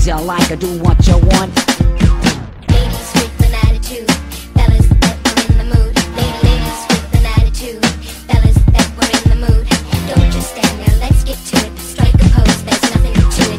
you like, I do what you want. Ladies with an attitude, fellas that were in the mood. Ladies with an attitude, fellas that were in the mood. Don't just stand there, let's get to it. Strike a pose, there's nothing to it.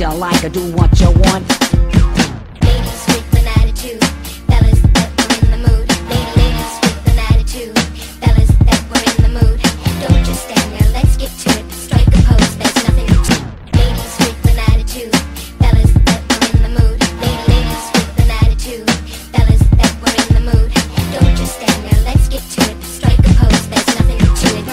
you like, I do what you want. Ladies with an attitude, fellas that were in the mood. Ladies with an attitude, fellas that were in the mood. Don't just stand there, let's get to it. Strike a pose, there's nothing to it. Ladies with an attitude, fellas that were in the mood. Ladies with an attitude, fellas that were in the mood. Don't just stand there, let's get to it. Strike a pose, there's nothing to it.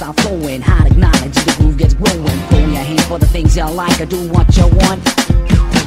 start flowing. Hot acknowledge the groove gets growing. Throw your hands for the things you like or do what you want.